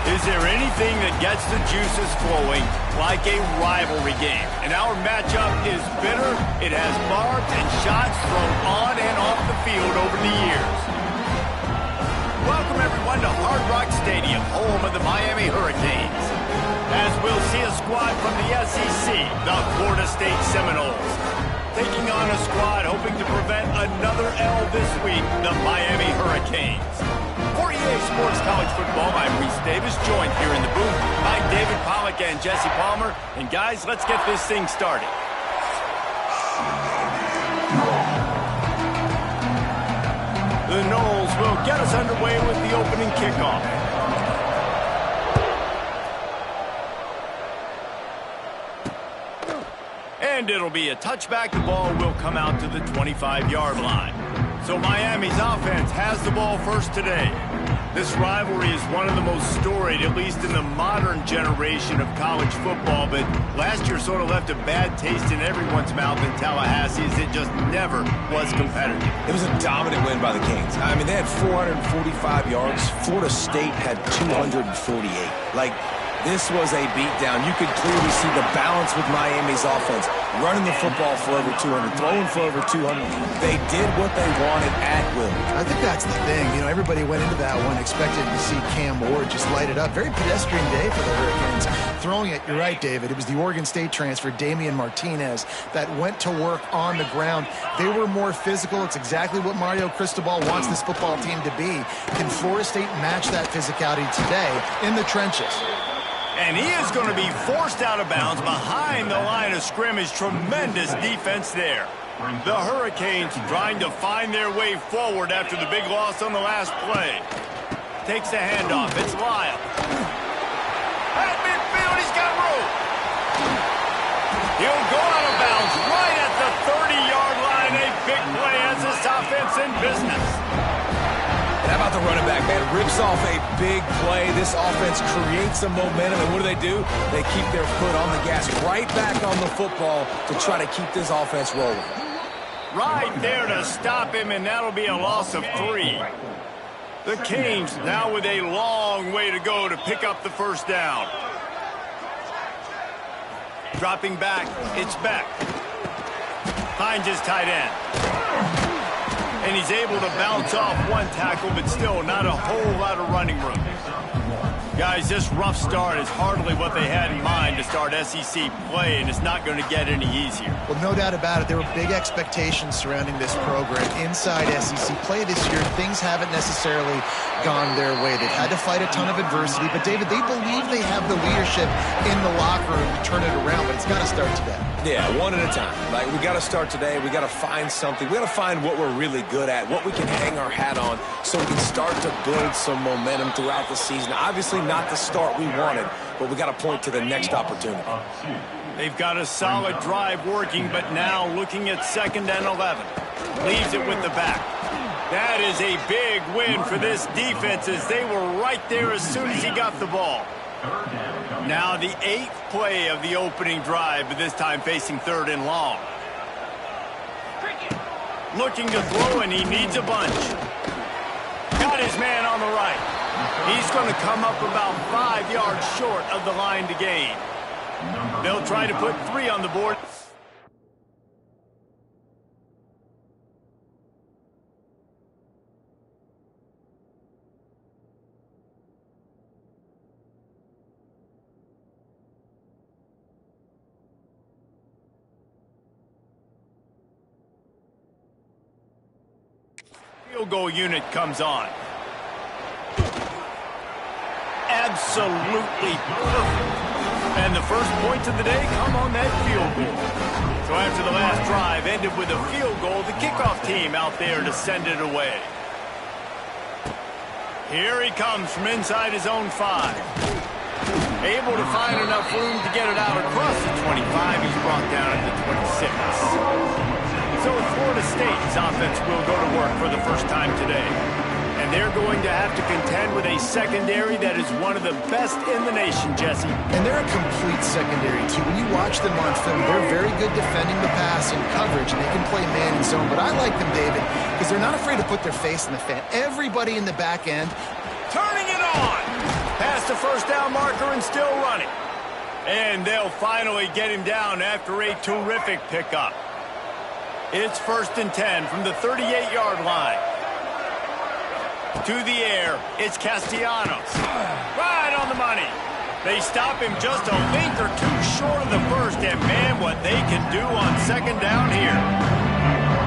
Is there anything that gets the juices flowing like a rivalry game? And our matchup is bitter. It has barbs and shots thrown on and off the field over the years. Welcome, everyone, to Hard Rock Stadium, home of the Miami Hurricanes. As we'll see a squad from the SEC, the Florida State Seminoles, taking on a squad hoping to prevent another L this week, the Miami Hurricanes. For EA Sports College Football, I'm Reese Davis, joined here in the booth by David Pollack and Jesse Palmer. And guys, let's get this thing started. The Noles will get us underway with the opening kickoff. And it'll be a touchback. The ball will come out to the 25-yard line. So Miami's offense has the ball first today. This rivalry is one of the most storied, at least in the modern generation of college football, but last year sort of left a bad taste in everyone's mouth in Tallahassee as it just never was competitive. It was a dominant win by the Canes. I mean, they had 445 yards. Florida State had 248. This was a beatdown. You could clearly see the balance with Miami's offense. Running the football for over 200, throwing for over 200. They did what they wanted at will. I think that's the thing. You know, everybody went into that one expecting to see Cam Ward just light it up. Very pedestrian day for the Hurricanes. Throwing it, you're right, David. It was the Oregon State transfer, Damian Martinez, that went to work on the ground. They were more physical. It's exactly what Mario Cristobal wants this football team to be. Can Florida State match that physicality today in the trenches? And he is going to be forced out of bounds behind the line of scrimmage. Tremendous defense there. The Hurricanes trying to find their way forward after the big loss on the last play. Takes the handoff. It's Lyle. At midfield, he's got room. He'll go out of bounds right at the 30-yard line. A big play as this offense in business. How about the running back, man? Rips off a big play. This offense creates some momentum, and what do? They keep their foot on the gas, right back on the football to try to keep this offense rolling. Right there to stop him, and that'll be a loss of 3. The Canes now with a long way to go to pick up the first down. Dropping back, it's Beck. Finds his tight end. And he's able to bounce off one tackle, but still not a whole lot of running room. Guys, this rough start is hardly what they had in mind to start SEC play, and it's not going to get any easier. Well, no doubt about it. There were big expectations surrounding this program inside SEC play this year. Things haven't necessarily gone their way. They've had to fight a ton of adversity, but David, they believe they have the leadership in the locker room to turn it around, but it's got to start today. Yeah, one at a time. We got to start today. We got to find something. We got to find what we're really good at, what we can hang our hat on, so we can start to build some momentum throughout the season. Obviously not the start we wanted, but we got to point to the next opportunity. They've got a solid drive working, but now looking at 2nd and 11. Leaves it with the back. That is a big win for this defense as they were right there as soon as he got the ball. Now the 8th play of the opening drive, but this time facing 3rd and long. Looking to throw, and he needs a bunch. Got his man on the right. He's going to come up about 5 yards short of the line to gain. They'll try to put 3 on the board. Field goal unit comes on. Absolutely perfect. And the first points of the day come on that field goal. So after the last drive ended with a field goal, the kickoff team out there to send it away. Here he comes from inside his own 5. Able to find enough room to get it out across the 25. He's brought down at the 26. So Florida State's offense will go to work for the first time today. And they're going to have to contend with a secondary that is one of the best in the nation, Jesse. And they're a complete secondary, too. When you watch them on film, they're very good defending the pass and coverage, and they can play man and zone. But I like them, David, because they're not afraid to put their face in the fan. Everybody in the back end. Turning it on. Pass to first down marker and still running. And they'll finally get him down after a terrific pickup. It's 1st and 10 from the 38-yard line. To the air, it's Castellanos. Right on the money. They stop him just a length or two short of the first, and man, what they can do on 2nd down here.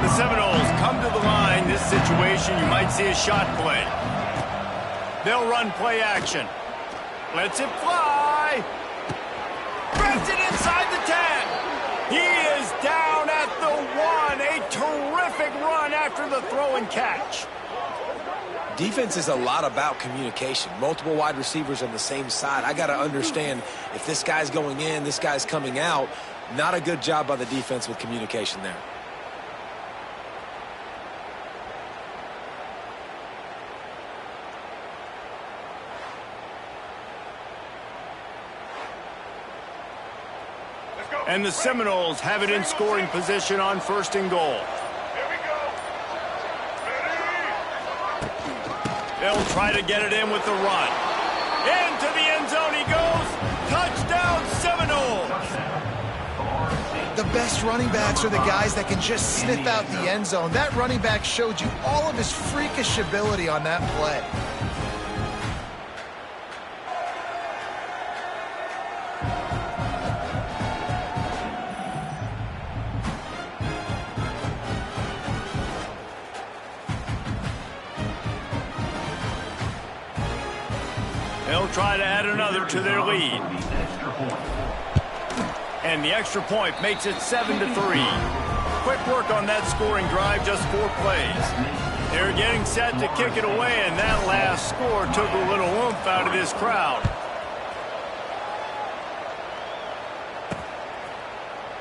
The Seminoles come to the line. This situation, you might see a shot play. They'll run play action. Lets it fly. Grabs it inside the 10. He is down at the 1. A terrific run after the throw and catch. Defense is a lot about communication. Multiple wide receivers on the same side. I got to understand if this guy's going in, this guy's coming out. Not a good job by the defense with communication there. And the Seminoles have it in scoring position on 1st and goal. They'll try to get it in with the run. Into the end zone he goes. Touchdown, Seminoles. The best running backs are the guys that can just sniff out the end zone. That running back showed you all of his freakish ability on that play. They'll try to add another to their lead. And the extra point makes it 7-3. Quick work on that scoring drive, just 4 plays. They're getting set to kick it away, and that last score took a little oomph out of this crowd.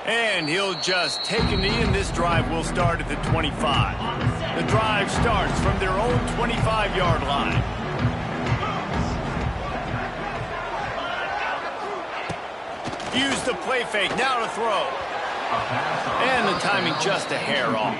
And he'll just take a knee, and this drive will start at the 25. The drive starts from their own 25-yard line. Use the play fake, now to throw. And the timing just a hair off.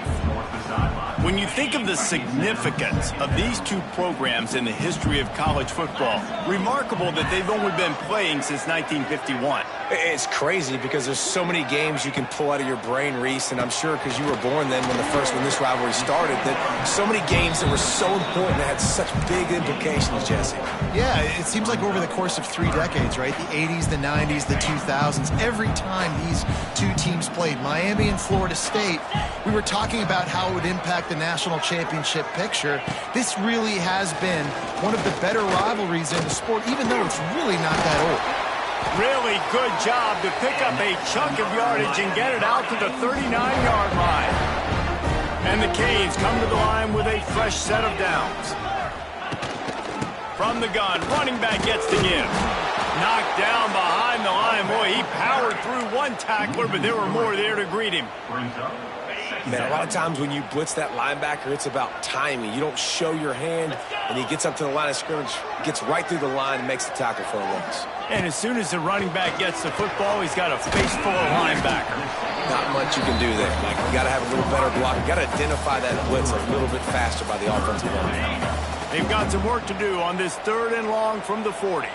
When you think of the significance of these two programs in the history of college football, remarkable that they've only been playing since 1951. It's crazy because there's so many games you can pull out of your brain, Reese, and I'm sure because you were born then when this rivalry started, that so many games that were so important that had such big implications, Jesse. Yeah, it seems like over the course of 3 decades, right? The 80s, the 90s, the 2000s, every time these two teams played, Miami and Florida State, we were talking about how it would impact the national championship picture. This really has been one of the better rivalries in the sport, even though it's really not that old. Really good job to pick up a chunk of yardage and get it out to the 39-yard line. And the Canes come to the line with a fresh set of downs. From the gun, running back gets the give. Knocked down behind the line. Boy, he powered through one tackler, but there were more there to greet him. Man, a lot of times when you blitz that linebacker, it's about timing. You don't show your hand, and he gets up to the line of scrimmage, gets right through the line, and makes the tackle for a loss. And as soon as the running back gets the football, he's got a face full of linebacker. Not much you can do there. Like, you got to have a little better block. You got to identify that blitz a little bit faster by the offensive line. They've got some work to do on this 3rd and long from the 40.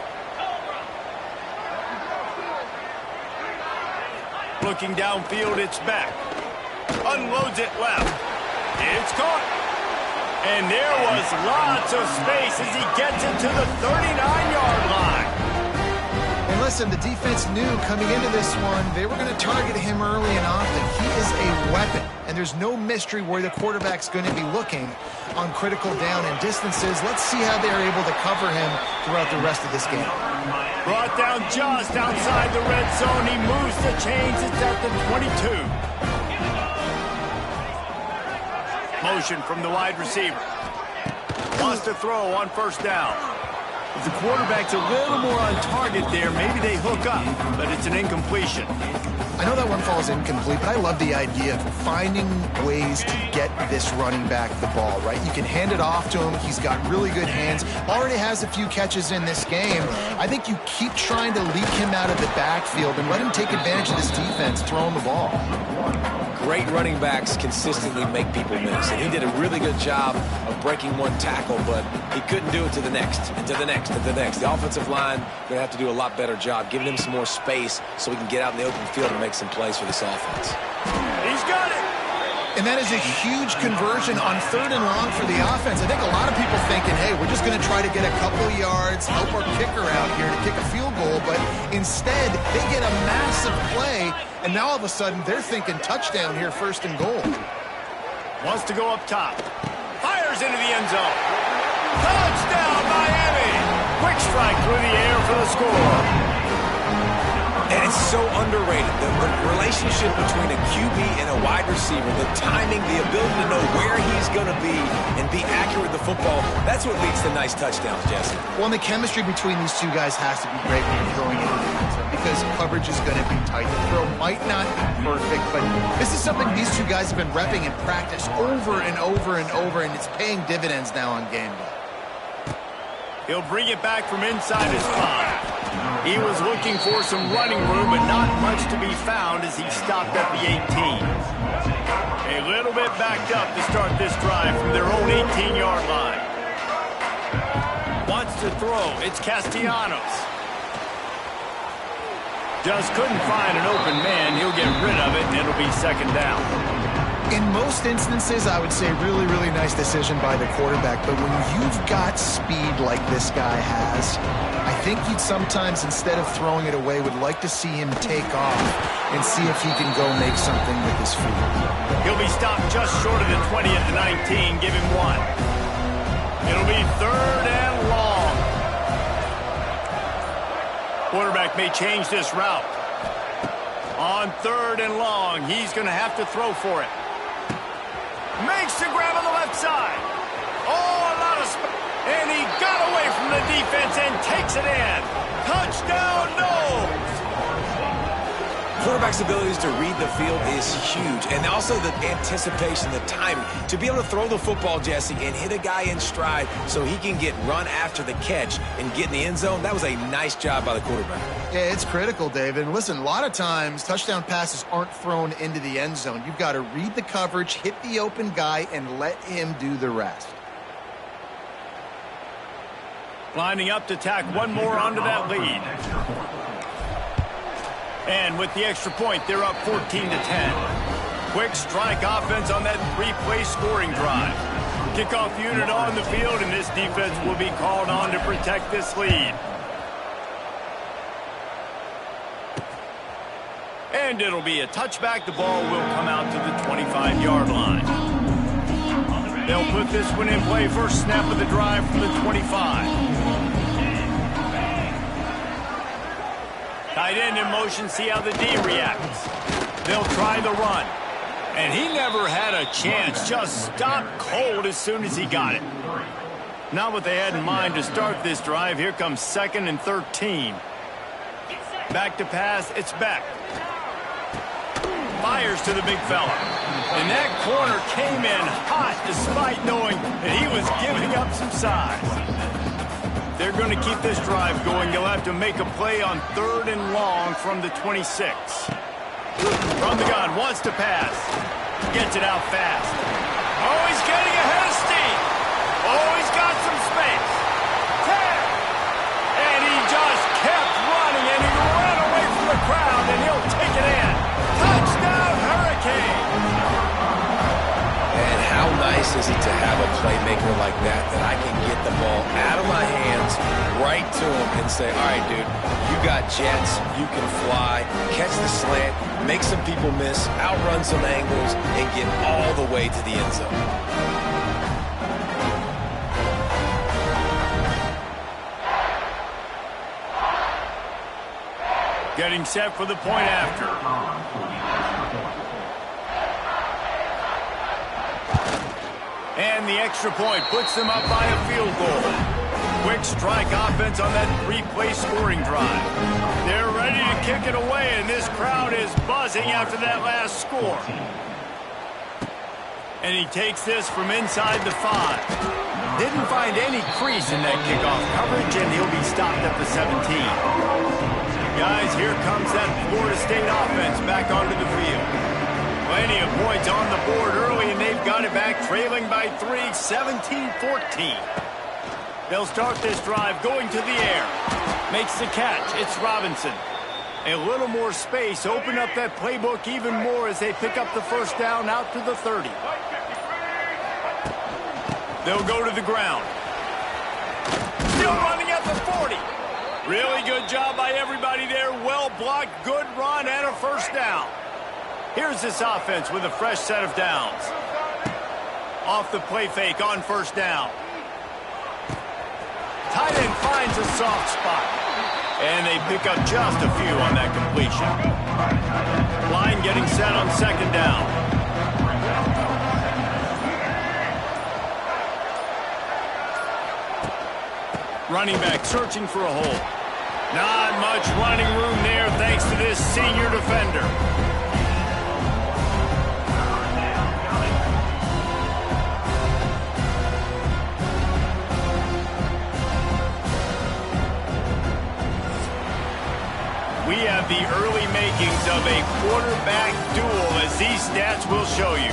Looking downfield, it's back. Unloads it left. It's caught. And there was lots of space as he gets it to the 39-yard line. And listen, the defense knew coming into this one, they were going to target him early and often. He is a weapon, and there's no mystery where the quarterback's going to be looking on critical down and distances. Let's see how they're able to cover him throughout the rest of this game. Brought down just outside the red zone. He moves the chains. It's at the 22. Motion from the wide receiver. Wants to throw on 1st down. If the quarterback's a little more on target there, maybe they hook up, but it's an incompletion. I know that one falls incomplete, but I love the idea of finding ways to get this running back the ball, right? You can hand it off to him. He's got really good hands. Already has a few catches in this game. I think you keep trying to leak him out of the backfield and let him take advantage of this defense throwing the ball. great running backs consistently make people miss. And he did a really good job of breaking one tackle, but he couldn't do it to the next, and to the next, and to the next. The offensive line going to have to do a lot better job giving him some more space so he can get out in the open field and make some plays for this offense. He's got it. And that is a huge conversion on 3rd and long for the offense. I think a lot of people thinking, hey, we're just going to try to get a couple of yards, help our kicker out here to kick a field goal. But instead, they get a massive play, and now all of a sudden they're thinking touchdown here, 1st and goal. Wants to go up top. Fires into the end zone. Touchdown, Miami. Quick strike through the air for the score. And it's so underrated. The relationship between a QB and a wide receiver, the timing, the ability to know where he's going to be and be accurate with the football, that's what leads to nice touchdowns, Jesse. Well, and the chemistry between these two guys has to be great when you're throwing into the end zone because coverage is going to be tight. The throw might not be perfect, but this is something these two guys have been repping in practice over and over and over, and it's paying dividends now on game day. He'll bring it back from inside his 5. He was looking for some running room, but not much to be found as he stopped at the 18. A little bit backed up to start this drive from their own 18-yard line. Wants to throw. It's Castellanos. Just couldn't find an open man. He'll get rid of it, and it'll be 2nd down. In most instances, I would say really, really nice decision by the quarterback. But when you've got speed like this guy has, I think you'd sometimes, instead of throwing it away, would like to see him take off and see if he can go make something with his feet. He'll be stopped just short of the 20 at the 19. Give him 1. It'll be 3rd and long. Quarterback may change this route. On 3rd and long, he's going to have to throw for it. Makes the grab on the left side. Oh, a lot of space. And he got away from the defense and takes it in. Touchdown, no! Quarterback's abilities to read the field is huge. And also the anticipation, the timing. To be able to throw the football, Jesse, and hit a guy in stride so he can get run after the catch and get in the end zone, that was a nice job by the quarterback. Yeah, it's critical, David. And listen, a lot of times touchdown passes aren't thrown into the end zone. You've got to read the coverage, hit the open guy, and let him do the rest. Lining up to tack one more onto that lead. And with the extra point, they're up 14-10. Quick strike offense on that 3-play scoring drive. Kickoff unit on the field, and this defense will be called on to protect this lead. And it'll be a touchback. The ball will come out to the 25-yard line. They'll put this one in play. First snap of the drive from the 25. Tight end in motion, see how the D reacts. They'll try the run. And he never had a chance, just stopped cold as soon as he got it. Not what they had in mind to start this drive. Here comes 2nd and 13. Back to pass, it's Beck. Fires to the big fella. And that corner came in hot despite knowing that he was giving up some size. They're going to keep this drive going. They'll have to make a play on 3rd and long from the 26. From the gun, wants to pass. Gets it out fast. Oh, he's getting ahead of steam. Oh, he's got some space. 10. And he just kept running, and he ran away from the crowd, and he'll take it in. Touchdown, Hurricane. And how nice is it to have a playmaker like that I can get the ball out of my hands, right to him, and say, all right, dude, you got jets, you can fly, catch the slant, make some people miss, outrun some angles, and get all the way to the end zone. Getting set for the point after. And the extra point puts them up by a field goal. Quick strike offense on that 3-play scoring drive. They're ready to kick it away, and this crowd is buzzing after that last score. And he takes this from inside the 5. Didn't find any crease in that kickoff coverage, and he'll be stopped at the 17. Guys, here comes that Florida State offense back onto the field. Plenty of points on the board early, and they've got it back, trailing by 3, 17-14. They'll start this drive going to the air. Makes the catch. It's Robinson. A little more space. Open up that playbook even more as they pick up the first down out to the 30. They'll go to the ground. Still running at the 40. Really good job by everybody there. Well blocked, good run, and a first down. Here's this offense with a fresh set of downs. Off the play fake on first down. Tight end finds a soft spot. And they pick up just a few on that completion. Line getting set on second down. Running back searching for a hole. Not much running room there thanks to this senior defender. We have the early makings of a quarterback duel, as these stats will show you.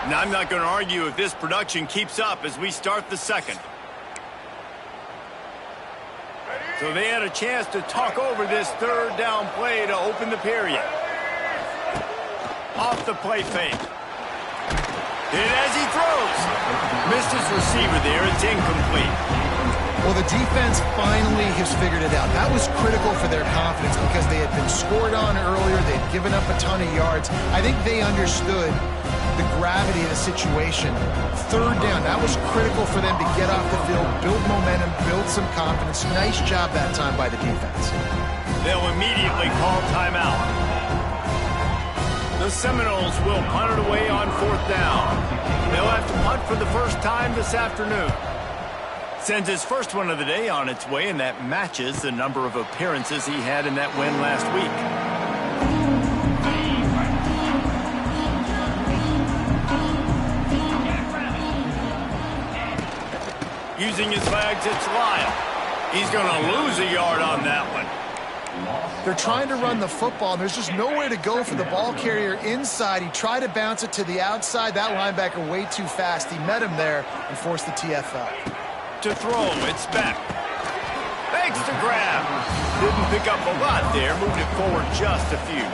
Now, I'm not going to argue if this production keeps up as we start the second. So they had a chance to talk over this third down play to open the period. Off the play fake. And as he throws, missed his receiver there. It's incomplete. Well, the defense finally has figured it out. That was critical for their confidence because they had been scored on earlier. They'd given up a ton of yards. I think they understood the gravity of the situation. Third down, that was critical for them to get off the field, build momentum, build some confidence. Nice job that time by the defense. They'll immediately call timeout. The Seminoles will punt it away on fourth down. They'll have to punt for the first time this afternoon. Sends his first one of the day on its way, and that matches the number of appearances he had in that win last week. Using his legs, it's Lyle. He's going to lose a yard on that one. They're trying to run the football, and there's just nowhere to go for the ball carrier inside. He tried to bounce it to the outside. That linebacker way too fast. He met him there and forced the TFL. To throw, it's back. Thanks to grab. Didn't pick up a lot there. Moved it forward just a few.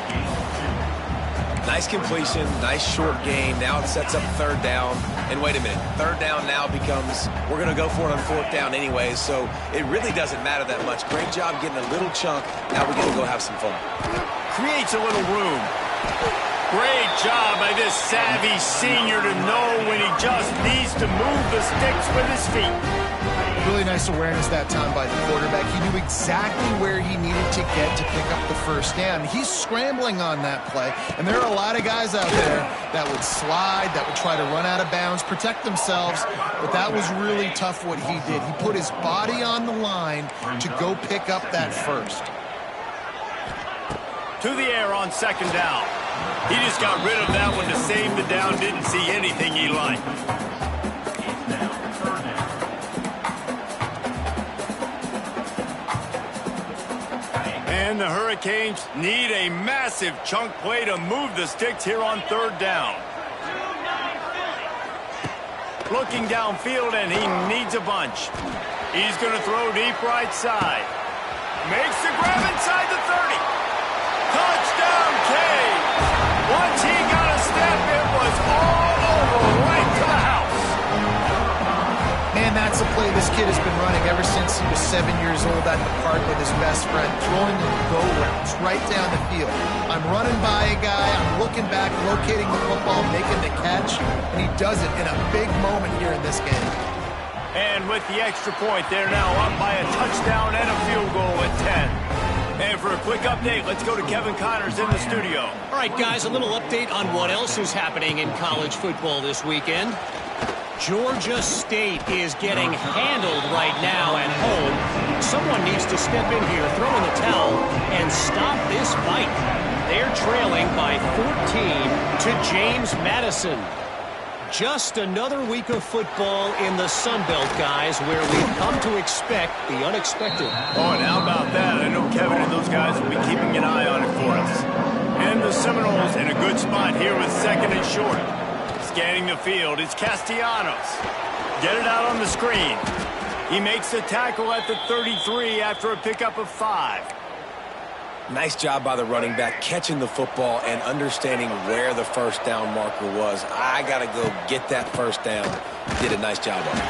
Nice completion, nice short gain. Now it sets up third down. And wait a minute, third down now becomes, we're going to go for it on fourth down anyways, so it really doesn't matter that much. Great job getting a little chunk. Now we're going to go have some fun. Creates a little room. Great job by this savvy senior to know when he just needs to move the sticks with his feet. Really nice awareness that time by the quarterback. He knew exactly where he needed to get to pick up the first down. He's scrambling on that play, and there are a lot of guys out there that would slide, that would try to run out of bounds, protect themselves, but that was really tough what he did. He put his body on the line to go pick up that first. To the air on second down. He just got rid of that one to save the down, didn't see anything he liked. And the Hurricanes need a massive chunk play to move the sticks here on third down. Looking downfield, and he needs a bunch. He's going to throw deep right side. Makes the grab inside the 30. Touchdown, Cade. Once he got a step, it was all over, right to the house. Man, that's a play this kid has been running ever since he was 7 years old at the park with his best friend, throwing the go routes right down the field. I'm running by a guy, I'm looking back, locating the football, making the catch, and he does it in a big moment here in this game. And with the extra point, they're now up by a touchdown and a field goal at 10. And for a quick update, let's go to Kevin Connors in the studio. All right, guys, a little update on what else is happening in college football this weekend. Georgia State is getting handled right now at home. Someone needs to step in here, throw in the towel, and stop this fight. They're trailing by 14 to James Madison. Just another week of football in the Sun Belt, guys, where we've come to expect the unexpected. Oh, and how about that? I know Kevin and those guys will be keeping an eye on it for us. And the Seminoles in a good spot here with second and short. Scanning the field, it's Castellanos. Get it out on the screen. He makes the tackle at the 33 after a pickup of 5. Nice job by the running back, catching the football and understanding where the first down marker was. I got to go get that first down. Did a nice job of it.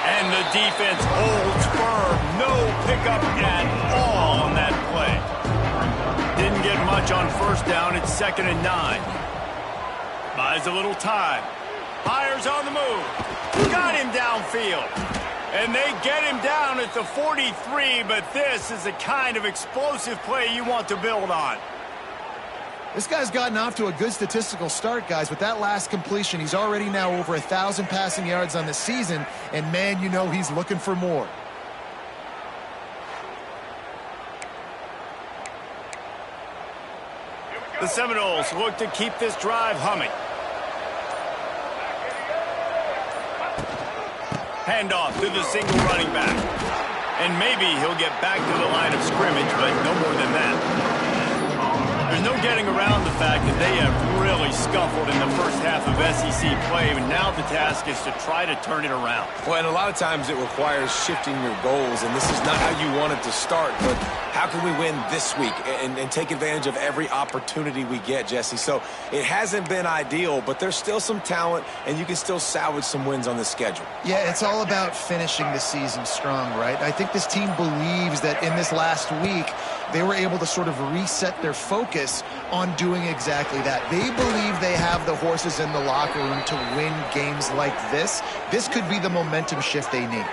And the defense holds firm. No pickup at all on that play. Didn't get much on first down. It's 2nd and 9. Buys a little time. Fires on the move. Got him downfield. And they get him down at the 43, but this is the kind of explosive play you want to build on. This guy's gotten off to a good statistical start, guys. With that last completion, he's already now over 1,000 passing yards on the season, and man, you know he's looking for more. The Seminoles look to keep this drive humming. Handoff to the single running back. And maybe he'll get back to the line of scrimmage, but no more than that. There's no getting around the fact that they have really scuffled in the first half of SEC play, and now the task is to try to turn it around. Well, and a lot of times it requires shifting your goals, and this is not how you want it to start, but how can we win this week and take advantage of every opportunity we get, Jesse? So it hasn't been ideal, but there's still some talent, and you can still salvage some wins on the schedule. Yeah, it's all about finishing the season strong, right? I think this team believes that in this last week, they were able to sort of reset their focus on doing exactly that. They believe they have the horses in the locker room to win games like this. This could be the momentum shift they need.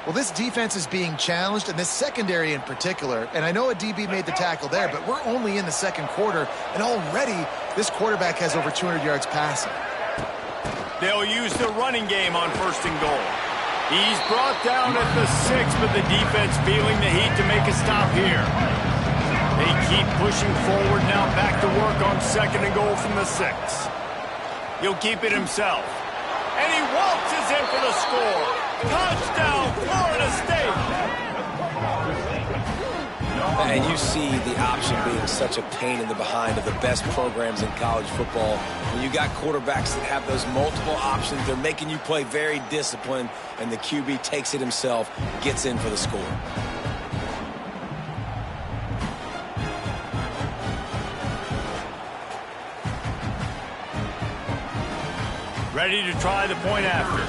Well, this defense is being challenged, and this secondary in particular, and I know a DB made the tackle there, but we're only in the second quarter, and already this quarterback has over 200 yards passing. They'll use the running game on 1st and goal. He's brought down at the 6, but the defense feeling the heat to make a stop here. They keep pushing forward now, back to work on 2nd and goal from the 6. He'll keep it himself. And he waltzes in for the score. Touchdown, Florida State! And you see the option being such a pain in the behind of the best programs in college football. When you got quarterbacks that have those multiple options, they're making you play very disciplined, and the QB takes it himself, gets in for the score. Ready to try the point after.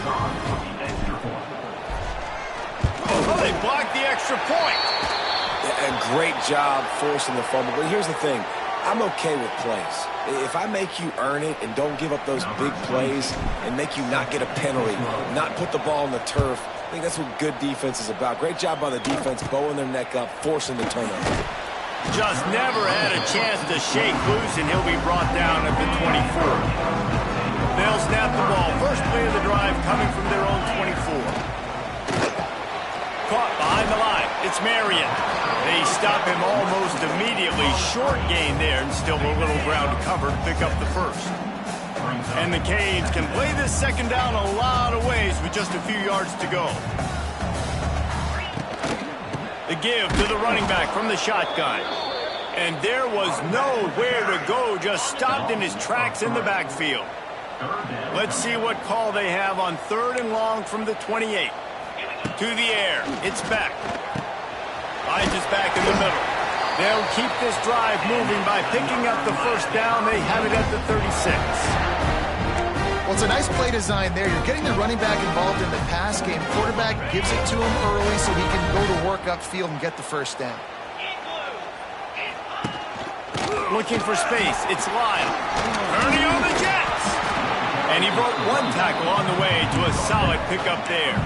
Oh, they blocked the extra point. A great job forcing the fumble. But here's the thing. I'm okay with plays. If I make you earn it and don't give up those big plays and make you not get a penalty, not put the ball on the turf, I think that's what good defense is about. Great job by the defense, bowing their neck up, forcing the turnover. Just never had a chance to shake loose, and he'll be brought down at the 24. They'll snap the ball. First play of the drive coming from their own 24. Caught behind the line. It's Marion. They stop him almost immediately. Short gain there, and still a little ground to cover to pick up the first. And the Canes can play this 2nd down a lot of ways with just a few yards to go. The give to the running back from the shotgun. And there was nowhere to go, just stopped in his tracks in the backfield. Let's see what call they have on 3rd and long from the 28. To the air. It's back. Finds his back in the middle. They'll keep this drive moving by picking up the first down. They have it at the 36. Well, it's a nice play design there. You're getting the running back involved in the pass game. Quarterback gives it to him early so he can go to work upfield and get the first down. Looking for space. It's Lyle. Ernie on the Jets. And he broke one tackle on the way to a solid pickup there.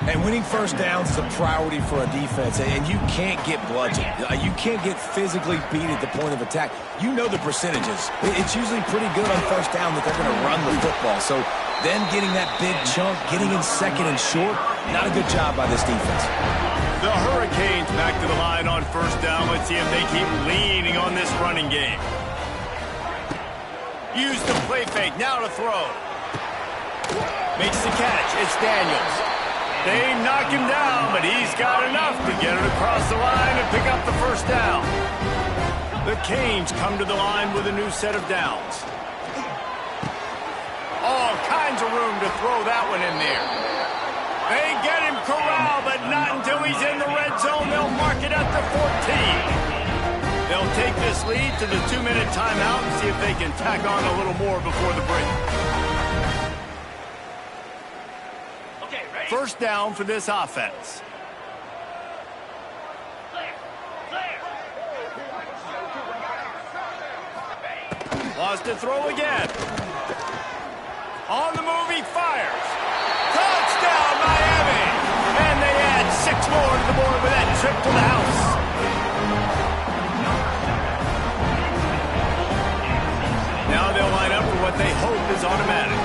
And winning first downs is a priority for a defense, and you can't get bludgeoned. You can't get physically beat at the point of attack. You know the percentages. It's usually pretty good on first down that they're going to run the football. So then getting that big chunk, getting in 2nd and short, not a good job by this defense. The Hurricanes back to the line on first down. Let's see if they keep leaning on this running game. Use the play fake, now to throw. Makes the catch, it's Daniels. They knock him down, but he's got enough to get it across the line and pick up the first down. The Canes come to the line with a new set of downs. All kinds of room to throw that one in there. They get him corralled, but not until he's in the red zone. They'll mark it at the 14. They'll take this lead to the 2-minute timeout and see if they can tack on a little more before the break. Okay, ready? First down for this offense. Wants to throw again. On the move, he fires. Touchdown, Miami! And they add 6 more to the board with that trip to the house. Now they'll line up for what they hope is automatic.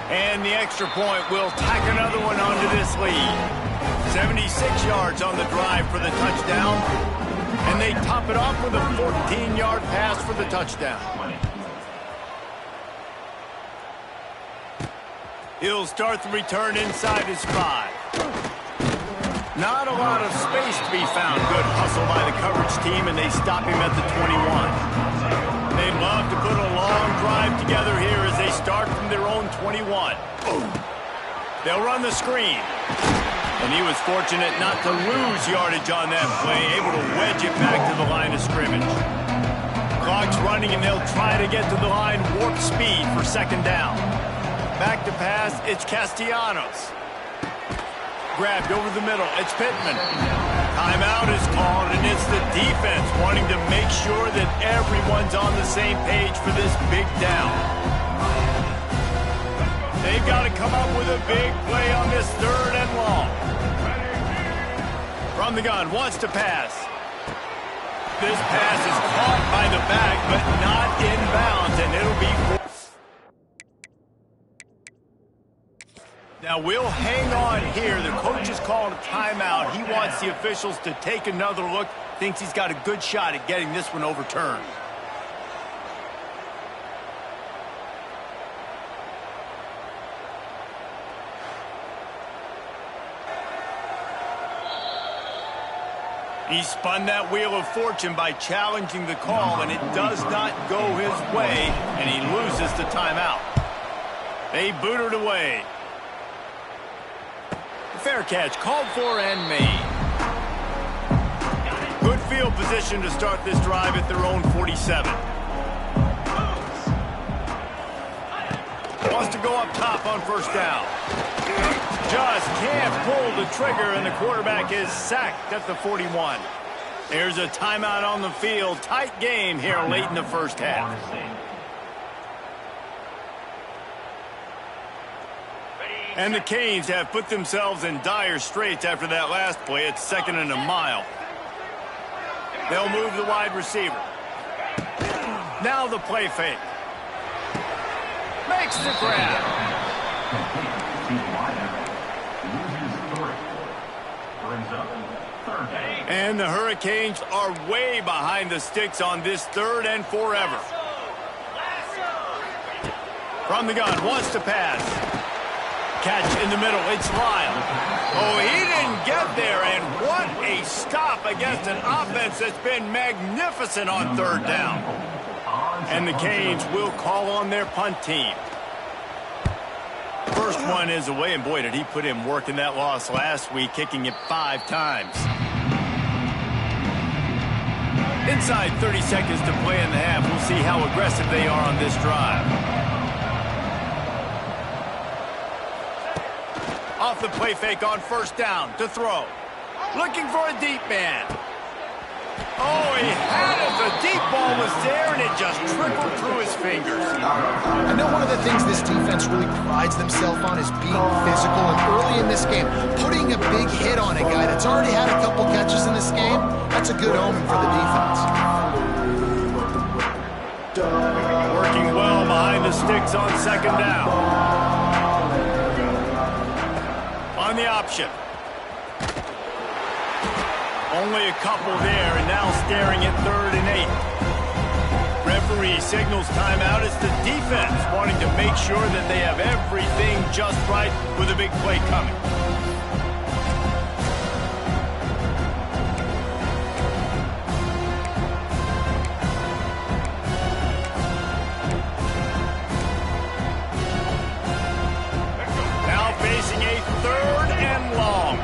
And the extra point will tack another one onto this lead. 76 yards on the drive for the touchdown. And they top it off with a 14-yard pass for the touchdown. He'll start the return inside his 5. Not a lot of space to be found. Good hustle by the coverage team, and they stop him at the 21. They'd love to put a long drive together here as they start from their own 21. They'll run the screen. And he was fortunate not to lose yardage on that play, able to wedge it back to the line of scrimmage. Clock's running, and they'll try to get to the line warp speed for second down. Back to pass, it's Castellanos. Grabbed over the middle, it's Pittman. Timeout is called, and it's the defense wanting to make sure that everyone's on the same page for this big down. They've got to come up with a big play on this 3rd and long. From the gun, wants to pass. This pass is caught by the back, but not inbounds, and it'll be... Now we'll hang on here. The coach has called a timeout. He wants the officials to take another look. Thinks he's got a good shot at getting this one overturned. He spun that wheel of fortune by challenging the call, and it does not go his way, and he loses the timeout. They boot it away. Fair catch, called for and made. Good field position to start this drive at their own 47. Wants to go up top on first down. Just can't pull the trigger, and the quarterback is sacked at the 41. There's a timeout on the field. Tight game here late in the first half. And the Canes have put themselves in dire straits after that last play. It's 2nd and a mile. They'll move the wide receiver. Now the play fake. Makes the grab. And the Hurricanes are way behind the sticks on this 3rd and forever. From the gun, wants to pass. Catch in the middle, it's Lyle. Oh, he didn't get there, and what a stop against an offense that's been magnificent on 3rd down. And the Canes will call on their punt team. First one is away, and boy, did he put in work in that loss last week, kicking it 5 times. Inside 30 seconds to play in the half. We'll see how aggressive they are on this drive. Off the play fake on first down to throw. Looking for a deep man. Oh, he had it. The deep ball was there, and it just trickled through his fingers. I know one of the things this defense really prides themselves on is being physical, and early in this game, putting a big hit on a guy that's already had a couple catches in this game, that's a good omen for the defense. Working well behind the sticks on second down. On the option. Only a couple there, and now staring at 3rd and 8. Referee signals timeout. It's the defense wanting to make sure that they have everything just right with a big play coming. Now facing a 3rd and long.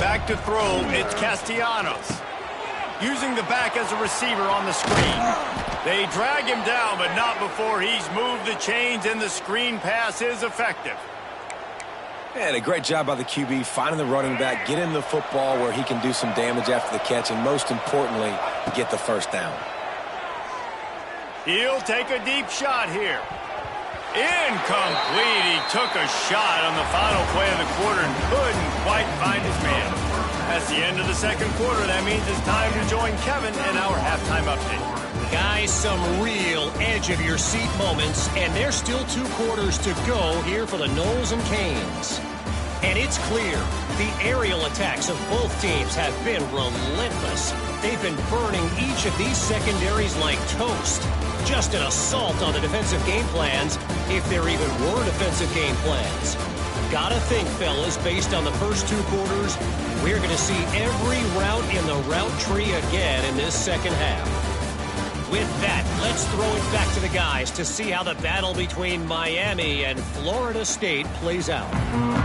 Back to throw, it's Castellanos. Using the back as a receiver on the screen. They drag him down, but not before he's moved the chains, and the screen pass is effective. And a great job by the QB, finding the running back, get him the football where he can do some damage after the catch, and most importantly, get the first down. He'll take a deep shot here. Incomplete. He took a shot on the final play of the quarter and couldn't quite find his man. That's the end of the second quarter. That means it's time to join Kevin in our halftime update. Guys, some real edge-of-your-seat moments, and there's still 2 quarters to go here for the Noles and Canes. And it's clear, the aerial attacks of both teams have been relentless. They've been burning each of these secondaries like toast. Just an assault on the defensive game plans, if there even were defensive game plans. Gotta think, fellas, based on the first 2 quarters, we're going to see every route in the route tree again in this second half. With that, let's throw it back to the guys to see how the battle between Miami and Florida State plays out.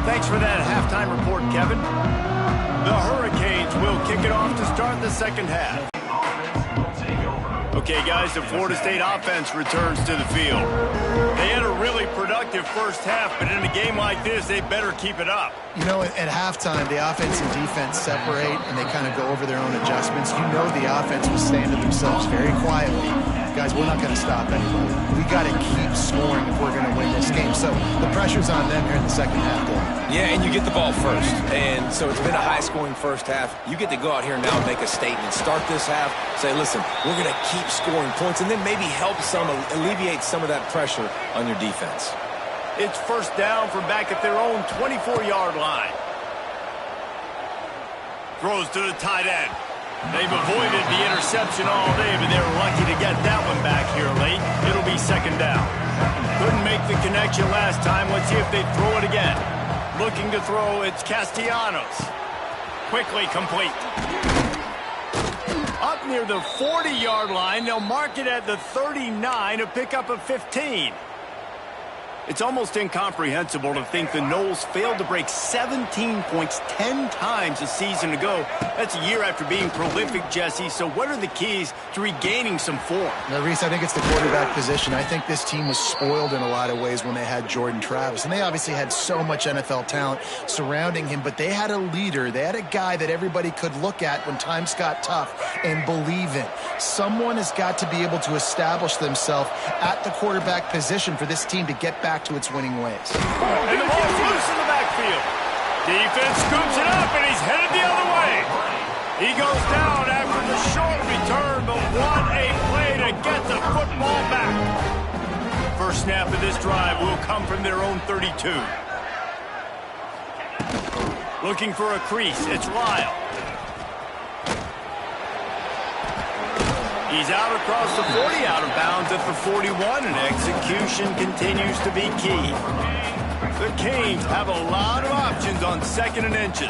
Thanks for that halftime report, Kevin. The Hurricanes will kick it off to start the second half. Okay, guys, the Florida State offense returns to the field. They had a really productive first half, but in a game like this, they better keep it up. You know, at halftime, the offense and defense separate, and they kind of go over their own adjustments. You know the offense was saying to themselves very quietly, guys, we're not going to stop anybody. We got to keep scoring if we're going to win this game. So the pressure's on them here in the second half, Dave. Yeah, and you get the ball first. And so it's been a high-scoring first half. You get to go out here now and make a statement. Start this half, say, listen, we're going to keep scoring points, and then maybe help alleviate some of that pressure on your defense. It's first down from back at their own 24-yard line. Throws to the tight end. They've avoided the interception all day, but they were lucky to get that one back here late. It'll be second down. Couldn't make the connection last time. Let's see if they throw it again. Looking to throw, it's Castellanos. Quickly complete. Up near the 40-yard line, they'll mark it at the 39, a pickup of 15. It's almost incomprehensible to think the Noles failed to break 17 points 10 times a season ago. That's a year after being prolific, Jesse. So what are the keys to regaining some form? Now, Reese, I think it's the quarterback position. I think this team was spoiled in a lot of ways when they had Jordan Travis. And they obviously had so much NFL talent surrounding him, but they had a leader. They had a guy that everybody could look at when times got tough and believe in. Someone has got to be able to establish themselves at the quarterback position for this team to get back to its winning ways. And the ball's loose in the backfield. Defense scoops it up, and he's headed the other way. He goes down after the short return, but what a play to get the football back. First snap of this drive will come from their own 32. Looking for a crease, it's Lyle. He's out across the 40, out of bounds at the 41, and execution continues to be key. The Canes have a lot of options on second and inches.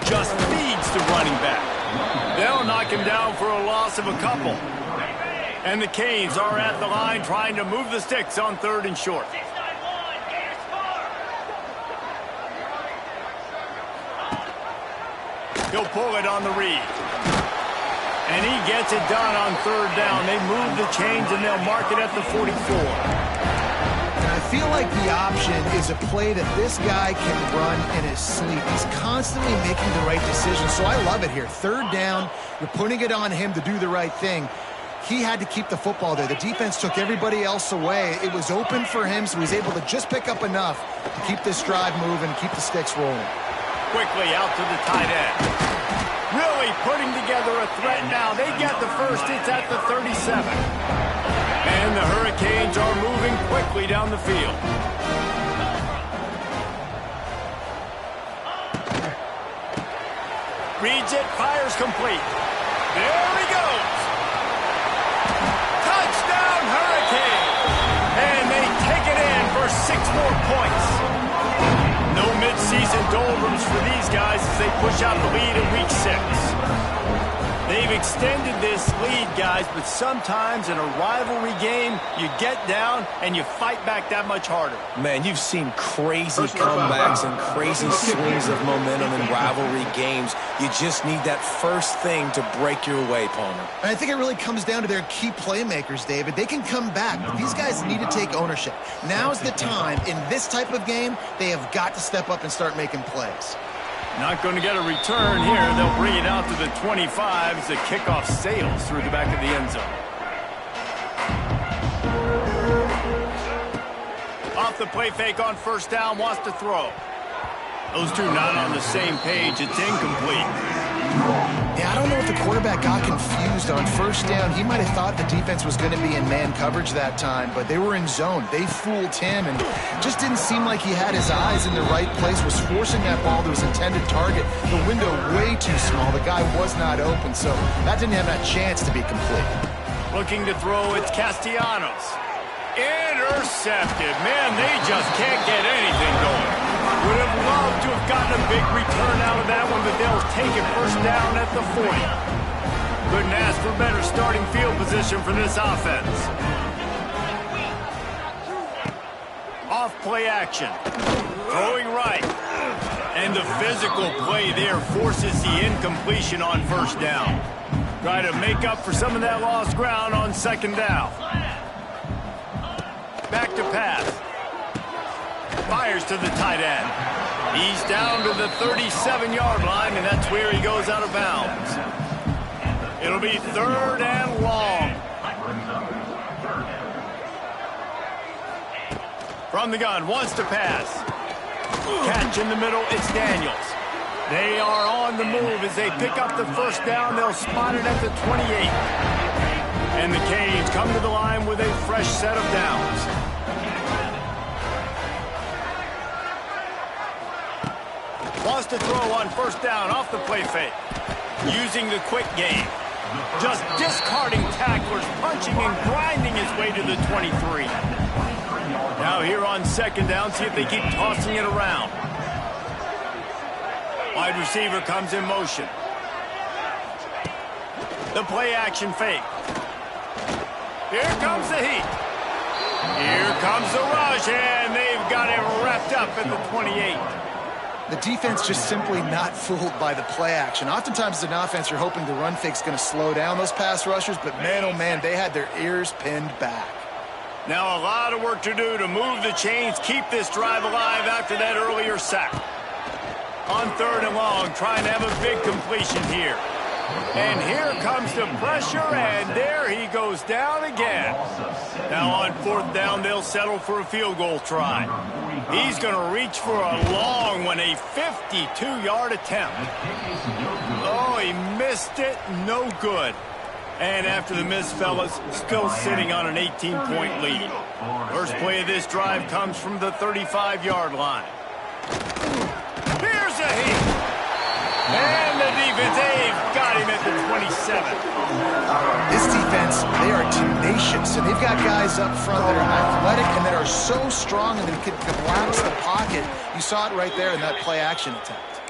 Just feeds the running back. They'll knock him down for a loss of a couple. And the Canes are at the line trying to move the sticks on third and short. He'll pull it on the read. And he gets it done on third down. They move the chains, and they'll mark it at the 44. And I feel like the option is a play that this guy can run in his sleep. He's constantly making the right decision, so I love it here. Third down, you're putting it on him to do the right thing. He had to keep the football there. The defense took everybody else away. It was open for him, so he was able to just pick up enough to keep this drive moving, keep the sticks rolling. Quickly out to the tight end. Really putting together a threat now. They get the first. It's at the 37. And the Hurricanes are moving quickly down the field. Reads it, fires complete. There he goes. Touchdown, Hurricane. And they take it in for 6 more points. No mid-season doldrums for these guys as they push out the lead in Week 6. They've extended this lead, guys, but sometimes in a rivalry game, you get down and you fight back that much harder. Man, you've seen crazy comebacks and crazy swings of momentum in rivalry games. You just need that first thing to break your way, Palmer. And I think it really comes down to their key playmakers, David. They can come back, but these guys need to take ownership. Now's the time. In this type of game, they have got to step up and start making plays. Not going to get a return here. They'll bring it out to the 25 as the kickoff sails through the back of the end zone. Off the play fake on first down, wants to throw. Those two not on the same page. It's incomplete. Yeah, I don't know if the quarterback got confused on first down. He might have thought the defense was going to be in man coverage that time, but they were in zone. They fooled him and just didn't seem like he had his eyes in the right place, was forcing that ball to his intended target. The window way too small. The guy was not open, so that didn't have that chance to be complete. Looking to throw, it's Castellanos. Intercepted. Man, they just can't get anything going. Would have loved to have gotten a big return out of that one, but they'll take it first down at the 40. Couldn't ask for better starting field position for this offense. Off play action. Throwing right. And the physical play there forces the incompletion on first down. Try to make up for some of that lost ground on second down. Back to pass. Fires to the tight end. He's down to the 37-yard line, and that's where he goes out of bounds. It'll be 3rd and long. From the gun, wants to pass. Catch in the middle, it's Daniels. They are on the move as they pick up the first down. They'll spot it at the 28. And the Canes come to the line with a fresh set of downs. Wants to throw on first down off the play fake. Using the quick game. Just discarding tacklers, punching and grinding his way to the 23. Now here on second down, see if they keep tossing it around. Wide receiver comes in motion. The play action fake. Here comes the heat. Here comes the rush, and they've got it wrapped up at the 28. The defense just simply not fooled by the play action. Oftentimes as an offense, you're hoping the run fake's going to slow down those pass rushers, but man, oh man, they had their ears pinned back. Now a lot of work to do to move the chains, keep this drive alive after that earlier sack. On 3rd and long, trying to have a big completion here. And here comes the pressure, and there he goes down again. Now on 4th down, they'll settle for a field goal try. He's going to reach for a long one, a 52-yard attempt. Oh, he missed it. No good. And after the miss, fellas, still sitting on an 18-point lead. First play of this drive comes from the 35-yard line. Here's a hit. And the defense, they've got him at the 27. This defense, they are tenacious, and they've got guys up front that are athletic and that are so strong and that can collapse the pocket. You saw it right there in that play action attempt.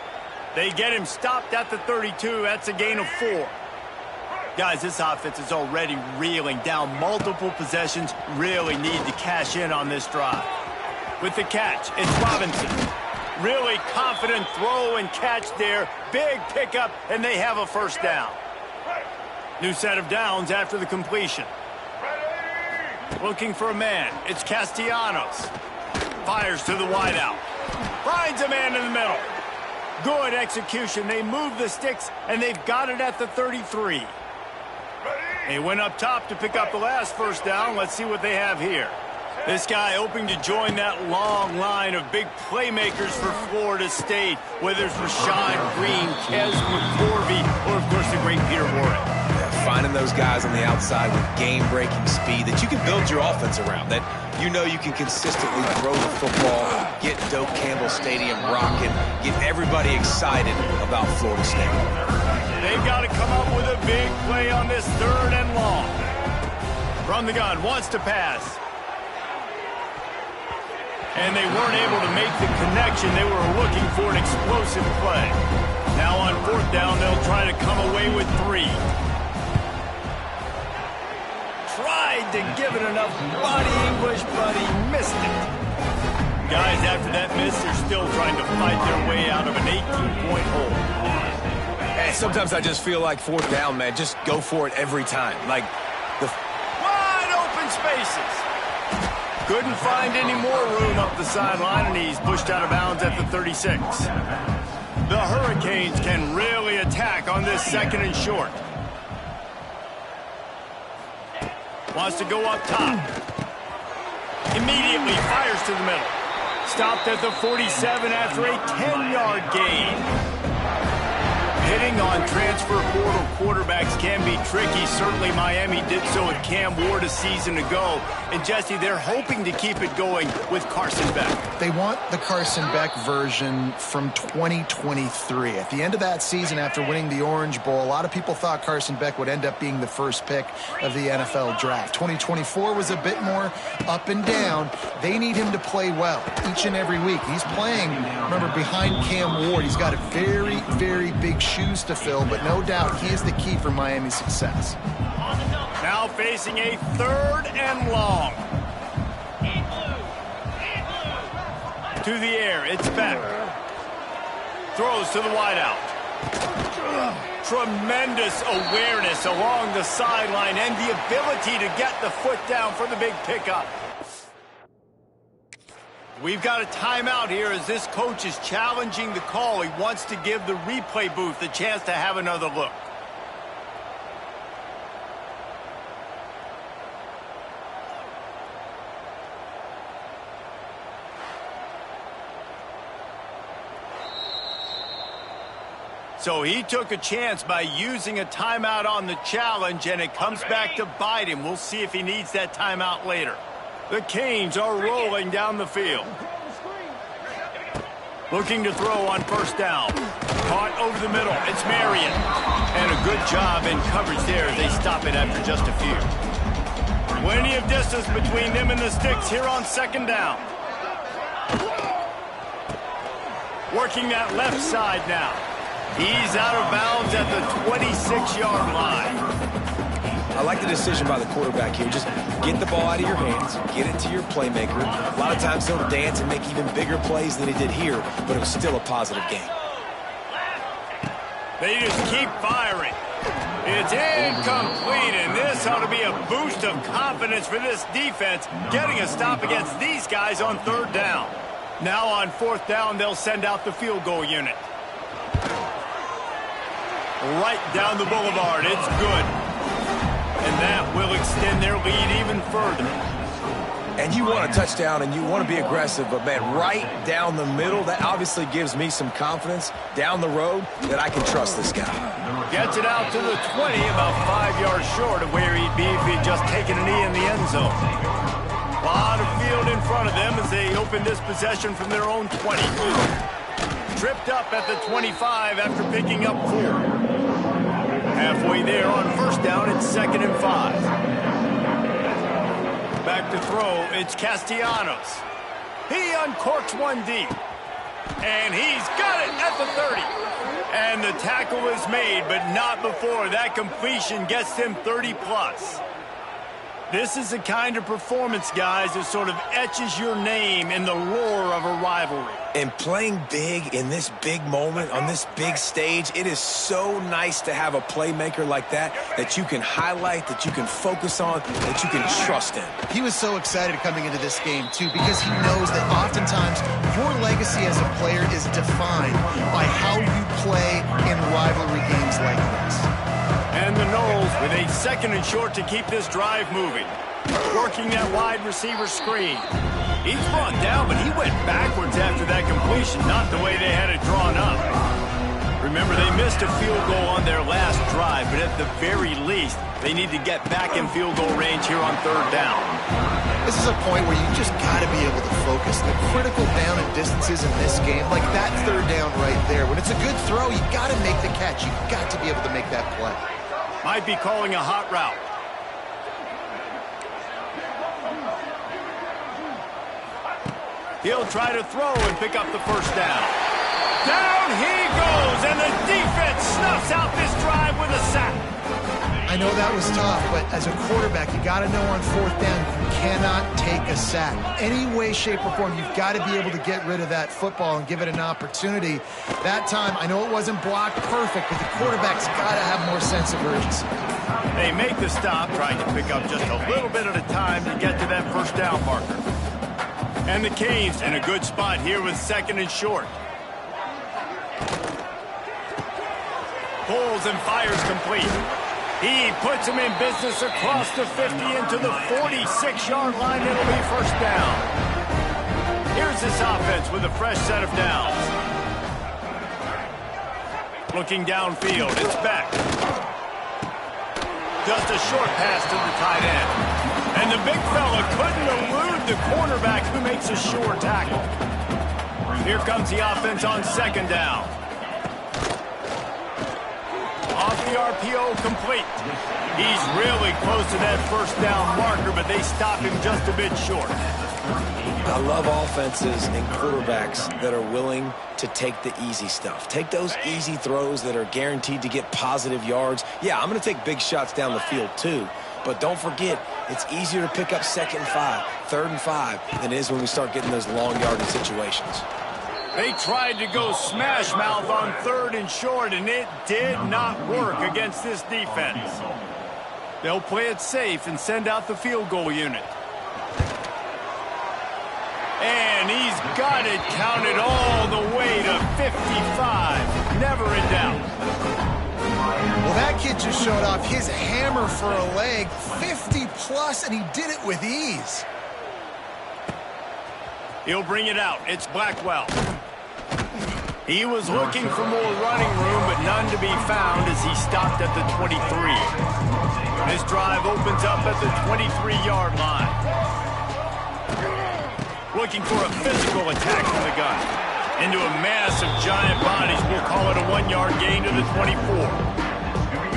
They get him stopped at the 32. That's a gain of 4. Guys, this offense is already reeling down multiple possessions. Really need to cash in on this drive. With the catch, it's Robinson. Really confident throw and catch there. Big pickup, and they have a first down. New set of downs after the completion. Looking for a man. It's Castellanos. Fires to the wideout. Finds a man in the middle. Good execution. They move the sticks, and they've got it at the 33. They went up top to pick up the last first down. Let's see what they have here. This guy hoping to join that long line of big playmakers for Florida State, whether it's Rashad Green, Kes McCorvey, or, of course, the great Peter Warren. finding those guys on the outside with game-breaking speed that you can build your offense around, that you know you can consistently throw the football, get Doak Campbell Stadium rocking, get everybody excited about Florida State. They've got to come up with a big play on this 3rd and long. From the gun, wants to pass. And they weren't able to make the connection. They were looking for an explosive play. Now on 4th down, they'll try to come away with 3. Tried to give it enough body English, but he missed it. Guys, after that miss, they're still trying to fight their way out of an 18-point hole. And sometimes I just feel like 4th down, man, just go for it every time. Like the wide open spaces. Couldn't find any more room up the sideline, and he's pushed out of bounds at the 36. The Hurricanes can really attack on this 2nd and short. Wants to go up top. Immediately fires to the middle. Stopped at the 47 after a 10-yard gain. Hitting on transfer portal quarterbacks can be tricky. Certainly Miami did so with Cam Ward a season ago. And Jesse, they're hoping to keep it going with Carson Beck. They want the Carson Beck version from 2023. At the end of that season, after winning the Orange Bowl, a lot of people thought Carson Beck would end up being the first pick of the NFL draft. 2024 was a bit more up and down. They need him to play well each and every week. He's playing, remember, behind Cam Ward. He's got a very, very big shoes to fill, but no doubt he is the key for Miami's success. Now facing a 3rd and long. To the air, it's Beck. Throws to the wideout. Tremendous awareness along the sideline and the ability to get the foot down for the big pickup. We've got a timeout here as this coach is challenging the call. He wants to give the replay booth a chance to have another look. So he took a chance by using a timeout on the challenge, and it comes back to bite him. We'll see if he needs that timeout later. The Canes are rolling down the field. Looking to throw on 1st down. Caught over the middle. It's Marion. And a good job in coverage there as they stop it after just a few. Plenty of distance between them and the sticks here on 2nd down. Working that left side now. He's out of bounds at the 26-yard line. I like the decision by the quarterback here. Just get the ball out of your hands, get it to your playmaker. A lot of times he'll dance and make even bigger plays than he did here, but it was still a positive game. They just keep firing. It's incomplete, and this ought to be a boost of confidence for this defense, getting a stop against these guys on 3rd down. Now on 4th down, they'll send out the field goal unit. Right down the boulevard, it's good. And that will extend their lead even further. And you want a touchdown and you want to be aggressive, but man, right down the middle, that obviously gives me some confidence down the road that I can trust this guy. Gets it out to the 20, about 5 yards short of where he'd be if he'd just taken a knee in the end zone. A lot of field in front of them as they open this possession from their own 20. Tripped up at the 25 after picking up 4. Halfway there on 1st down, it's 2nd and 5. Back to throw, it's Castellanos. He uncorks one deep. And he's got it at the 30. And the tackle is made, but not before that completion gets them 30-plus. This is the kind of performance, guys, that sort of etches your name in the lore of a rivalry. And playing big in this big moment, on this big stage, it is so nice to have a playmaker like that you can highlight, that you can focus on, that you can trust in. He was so excited coming into this game, too, because he knows that oftentimes your legacy as a player is defined by how you play in rivalry games like this. And the Noles with a 2nd and short to keep this drive moving. Working that wide receiver screen. He's brought down, but he went backwards after that completion, not the way they had it drawn up. Remember, they missed a field goal on their last drive, but at the very least, they need to get back in field goal range here on third down. This is a point where you just got to be able to focus. The critical down and distances in this game, like that third down right there. When it's a good throw, you got to make the catch. You got to be able to make that play. Might be calling a hot route. He'll try to throw and pick up the first down. Down he goes, and the defense snuffs out this drive with a sack. I know that was tough, but as a quarterback, you got to know on fourth down, you cannot take a sack. Any way, shape, or form, you've got to be able to get rid of that football and give it an opportunity. That time, I know it wasn't blocked perfect, but the quarterback's got to have more sense of urgency. They make the stop, trying to pick up just a little bit at a time to get to that first down marker. And the Canes in a good spot here with second and short. Pulls and fires complete. He puts him in business across the 50 into the 46-yard line. It'll be first down. Here's this offense with a fresh set of downs. Looking downfield, it's Beck. Just a short pass to the tight end. And the big fella couldn't elude the cornerback who makes a sure tackle. Here comes the offense on second down. Off the RPO, complete. He's really close to that first down marker, but they stop him just a bit short. I love offenses and quarterbacks that are willing to take the easy stuff. Take those easy throws that are guaranteed to get positive yards. Yeah, I'm going to take big shots down the field too, but don't forget, it's easier to pick up second and 5, third and 5 than it is when we start getting those long yardage situations. They tried to go smash mouth on third and short, and it did not work against this defense. They'll play it safe and send out the field goal unit. And he's got it counted all the way to 55. Never in doubt. Well, that kid just showed off his hammer for a leg, 50-plus, and he did it with ease. He'll bring it out. It's Blackwell. He was looking for more running room, but none to be found as he stopped at the 23. This drive opens up at the 23-yard line. Looking for a physical attack from the gun. Into a mass of giant bodies. We'll call it a 1-yard gain to the 24.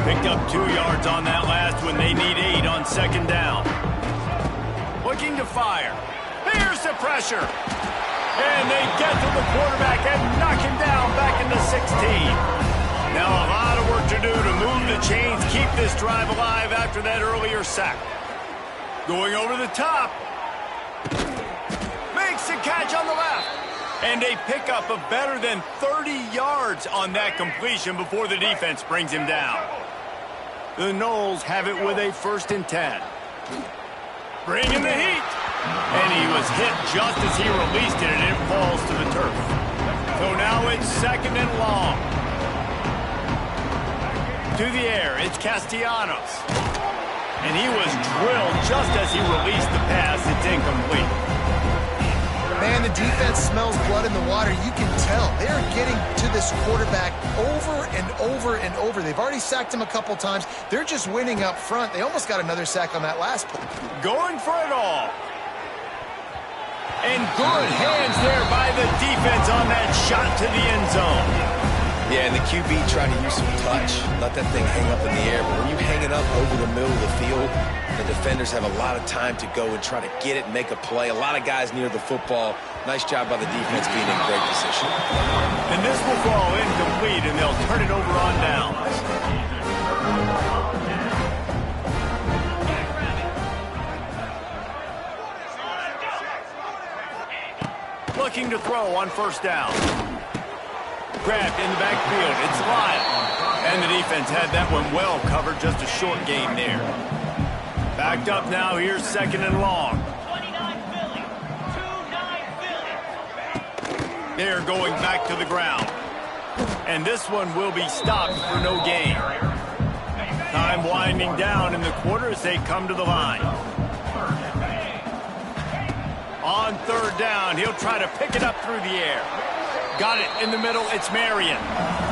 Picked up 2 yards on that last one. They need 8 on second down. Looking to fire. Here's the pressure. And they get to the quarterback and knock him down back in the 16. Now a lot of work to do to move the chains, keep this drive alive after that earlier sack. Going over the top. Makes the catch on the left. And a pickup of better than 30 yards on that completion before the defense brings him down. The Noles have it with a 1st and 10. Bringing the heat. And he was hit just as he released it, and it falls to the turf. So now it's second and long. To the air, it's Castellanos. And he was drilled just as he released the pass. It's incomplete. Man, the defense smells blood in the water. You can tell. They're getting to this quarterback over and over and over. They've already sacked him a couple times. They're just winning up front. They almost got another sack on that last play. Going for it all. And good hands there by the defense on that shot to the end zone. Yeah, and the QB tried to use some touch, let that thing hang up in the air. But when you hang it up over the middle of the field, the defenders have a lot of time to go and try to get it and make a play. A lot of guys near the football. Nice job by the defense being in great position. And this will fall incomplete, and they'll turn it over on downs. Looking to throw on first down. Grabbed in the backfield. It's Lyle. And the defense had that one well covered. Just a short game there. Backed up now. Here's second and long. They're going back to the ground. And this one will be stopped for no gain. Time winding down in the quarter as they come to the line. On third down, he'll try to pick it up through the air. Got it in the middle. It's Marion.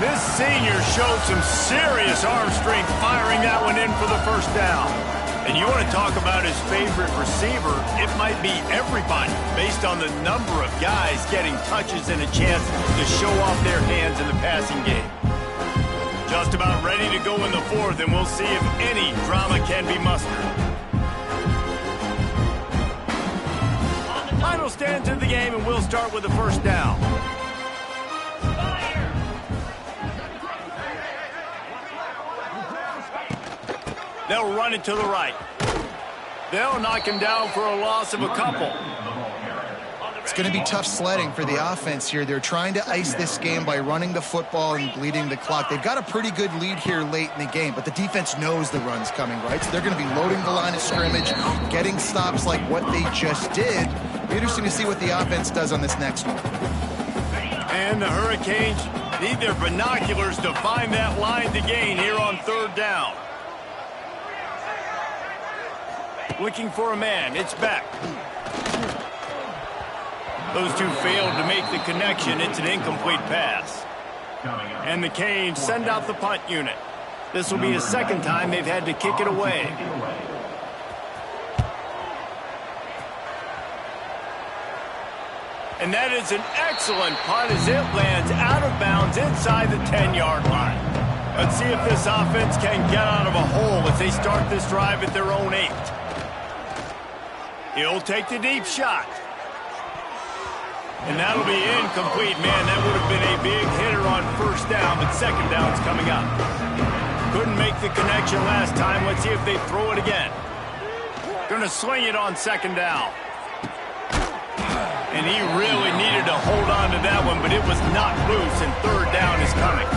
This senior showed some serious arm strength firing that one in for the first down. And you want to talk about his favorite receiver, it might be everybody based on the number of guys getting touches and a chance to show off their hands in the passing game. Just about ready to go in the fourth, and we'll see if any drama can be mustered. Final stands of the game, and we'll start with the first down. They'll run it to the right. They'll knock him down for a loss of a couple. It's going to be tough sledding for the offense here. They're trying to ice this game by running the football and bleeding the clock. They've got a pretty good lead here late in the game, but the defense knows the run's coming, right? So they're going to be loading the line of scrimmage, getting stops like what they just did. It'll be interesting to see what the offense does on this next one. And the Hurricanes need their binoculars to find that line to gain here on third down. Looking for a man. It's back. Those two failed to make the connection. It's an incomplete pass. And the Canes send out the punt unit. This will be the second time they've had to kick it away. And that is an excellent punt as it lands out of bounds inside the 10-yard line. Let's see if this offense can get out of a hole as they start this drive at their own 8. He'll take the deep shot. And that'll be incomplete. Man, that would have been a big hitter on first down, but second down's coming up. Couldn't make the connection last time. Let's see if they throw it again. Gonna sling it on second down. And he really needed to hold on to that one, but it was not loose, and third down is coming.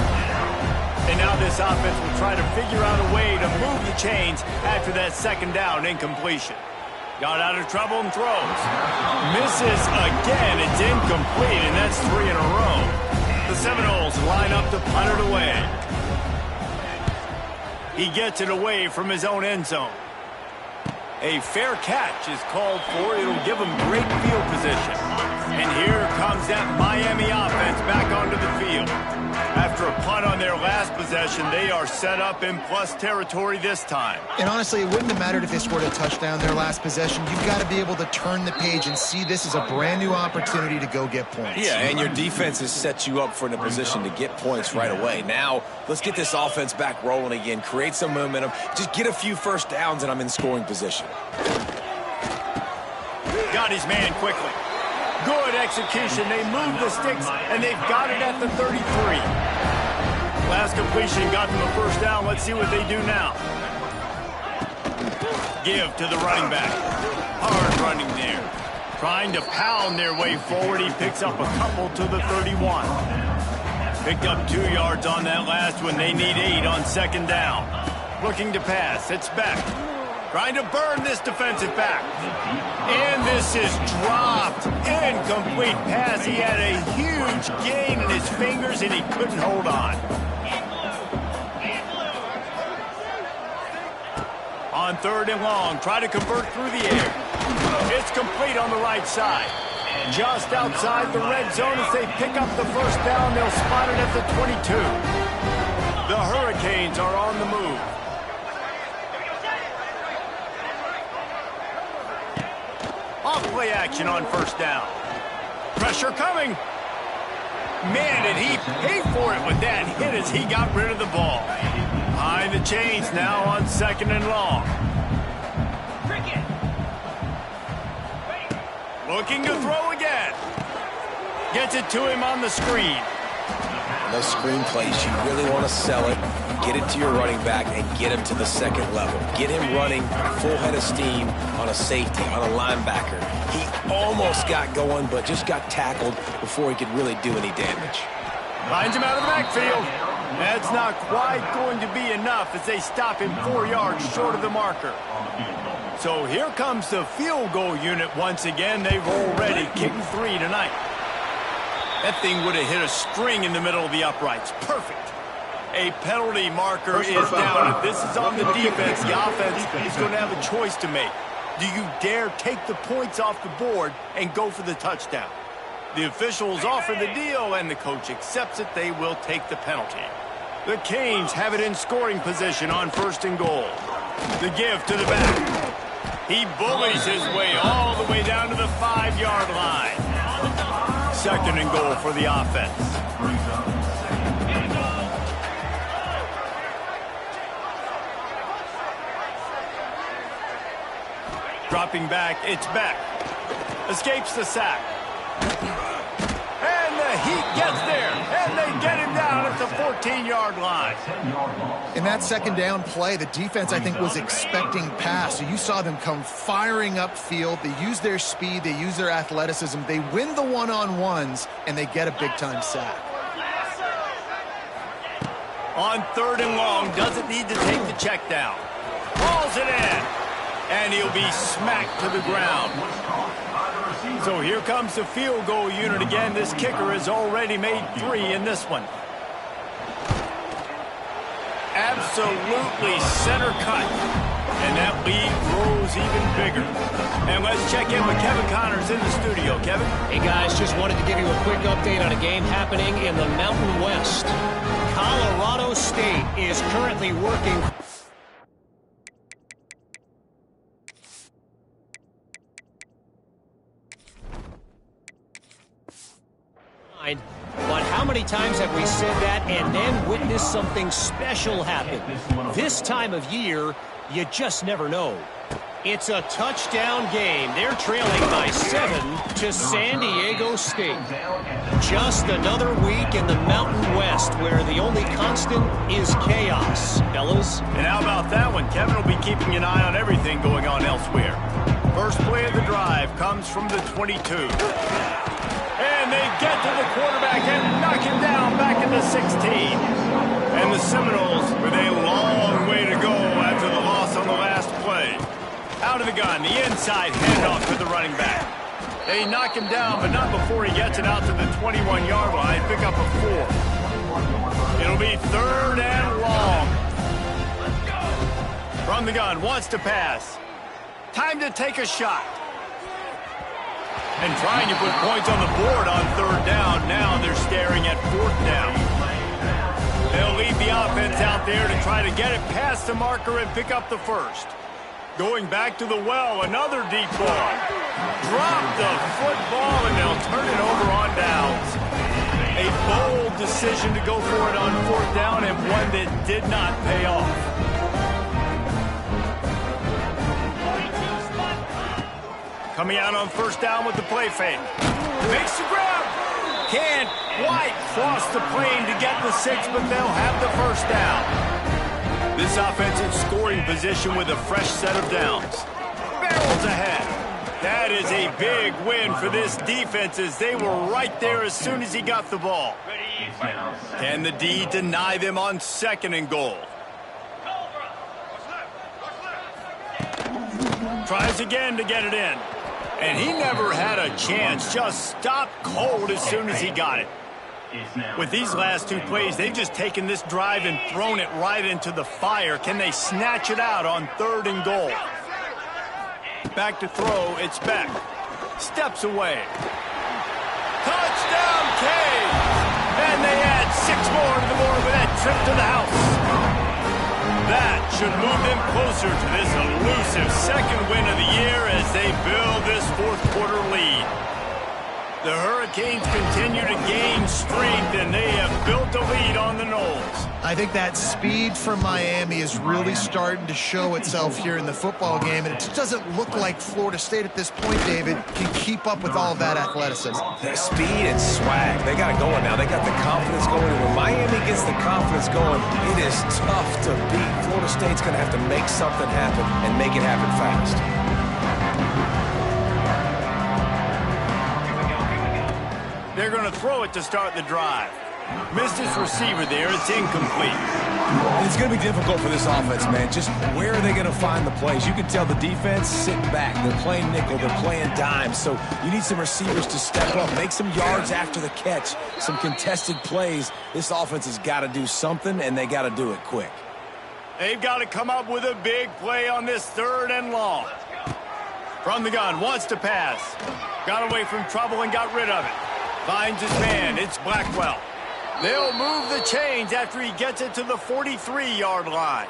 And now this offense will try to figure out a way to move the chains after that second down incompletion. Got out of trouble and throws. Misses again. It's incomplete, and that's 3 in a row. The Seminoles line up to punt it away. He gets it away from his own end zone. A fair catch is called for. It'll give him great field position. And here comes that Miami offense back onto the field. After a punt on their last possession, they are set up in plus territory this time. And honestly, it wouldn't have mattered if they scored a touchdown their last possession. You've got to be able to turn the page and see this as a brand new opportunity to go get points. Yeah, and your defense has set you up for a position to get points right away. Now, let's get this offense back rolling again, create some momentum, just get a few first downs, and I'm in scoring position. Got his man quickly. Good execution. They move the sticks, and they've got it at the 33. Last completion got them a first down. Let's see what they do now. Give to the running back. Hard running there. Trying to pound their way forward. He picks up a couple to the 31. Picked up 2 yards on that last one. They need 8 on second down. Looking to pass. It's back. Trying to burn this defensive back. And this is dropped. Incomplete pass. He had a huge gain in his fingers, and he couldn't hold on. On third and long, try to convert through the air. It's complete on the right side. Just outside the red zone as they pick up the first down. They'll spot it at the 22. The Hurricanes are on the move. Off-play action on first down. Pressure coming. Man, did he pay for it with that hit as he got rid of the ball. Behind the chains now on second and long. Looking to throw again. Gets it to him on the screen. Those screen plays, you really want to sell it, get it to your running back, and get him to the second level. Get him running full head of steam on a safety, on a linebacker. He almost got going, but just got tackled before he could really do any damage. Finds him out of the backfield. That's not quite going to be enough as they stop him 4 yards short of the marker. So here comes the field goal unit once again. They've already kicked 3 tonight. That thing would have hit a string in the middle of the uprights. Perfect. A penalty marker is down. If this is on the defense, the offense is going to have a choice to make. Do you dare take the points off the board and go for the touchdown? The officials offer the deal, and the coach accepts it. They will take the penalty. The Canes have it in scoring position on 1st and goal. The give to the back. He bullies his way all the way down to the 5-yard line. 2nd and goal for the offense. Dropping back, it's Beck. Escapes the sack. And the Heat gets there, and they get him down at the 14-yard line. In that 2nd down play, the defense, I think, was expecting pass. So you saw them come firing upfield. They use their speed. They use their athleticism. They win the one-on-ones, and they get a big-time sack. On 3rd and long, doesn't need to take the check down. Hauls it in, and he'll be smacked to the ground. So here comes the field goal unit again. This kicker has already made 3 in this one. Absolutely center cut. And that lead grows even bigger. And let's check in with Kevin Connors in the studio. Kevin? Hey, guys, just wanted to give you a quick update on a game happening in the Mountain West. Colorado State is currently working... But how many times have we said that and then witnessed something special happen? This time of year, you just never know. It's a touchdown game. They're trailing by 7 to San Diego State. Just another week in the Mountain West where the only constant is chaos, fellas. And how about that one? Kevin will be keeping an eye on everything going on elsewhere. First play of the drive comes from the 22. And they get to the quarterback and knock him down back at the 16. And the Seminoles with a long way to go after the loss on the last play. Out of the gun, the inside handoff to the running back. They knock him down, but not before he gets it out to the 21-yard line. Pick up a 4. It'll be 3rd and long. From the gun, wants to pass. Time to take a shot. And trying to put points on the board on 3rd down. Now they're staring at 4th down. They'll leave the offense out there to try to get it past the marker and pick up the 1st. Going back to the well, another deep ball. Drop the football, and they'll turn it over on downs. A bold decision to go for it on 4th down, and one that did not pay off. Coming out on 1st down with the play fake. Makes the grab. Can't quite cross the plane to get the 6, but they'll have the 1st down. This offense in scoring position with a fresh set of downs. Barrels ahead. That is a big win for this defense as they were right there as soon as he got the ball. Can the D deny them on 2nd and goal? Tries again to get it in. And he never had a chance. Just stopped cold as soon as he got it. With these last 2 plays, they've just taken this drive and thrown it right into the fire. Can they snatch it out on 3rd and goal? Back to throw, it's Beck. Steps away. Touchdown, Canes! And they add 6 more to the board with that trip to the house. That should move them closer to this elusive 2nd win of the year as they build this 4th quarter lead. The Hurricanes continue to gain strength, and they have built a lead on the Noles. I think that speed from Miami is really starting to show itself here in the football game, and it just doesn't look like Florida State at this point, David, can keep up with all of that athleticism. The speed and swag, they got it going now. They got the confidence going. And when Miami gets the confidence going, it is tough to beat. Florida State's going to have to make something happen and make it happen fast. They're going to throw it to start the drive. Missed his receiver there. It's incomplete. It's going to be difficult for this offense, man. Just where are they going to find the plays? You can tell the defense sitting back. They're playing nickel. They're playing dime. So you need some receivers to step up, make some yards after the catch, some contested plays. This offense has got to do something, and they got to do it quick. They've got to come up with a big play on this 3rd and long. From the gun, wants to pass. Got away from trouble and got rid of it. Finds his man. It's Blackwell. They'll move the chains after he gets it to the 43-yard line.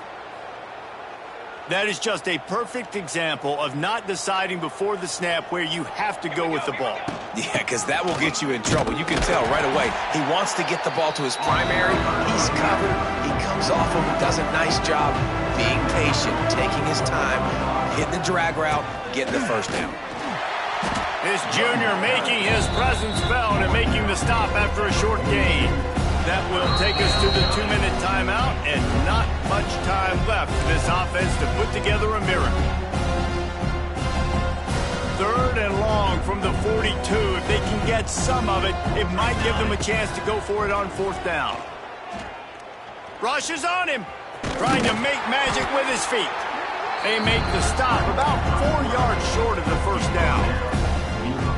That is just a perfect example of not deciding before the snap where you have to go with the ball. Yeah, because that will get you in trouble. You can tell right away. He wants to get the ball to his primary. He's covered. He comes off of him, does a nice job being patient, taking his time, hitting the drag route, getting the first down. This junior making his presence felt and making the stop after a short gain. That will take us to the 2-minute timeout, and not much time left for this offense to put together a miracle. 3rd and long from the 42. If they can get some of it, it might give them a chance to go for it on 4th down. Rush is on him, trying to make magic with his feet. They make the stop about 4 yards short of the first down.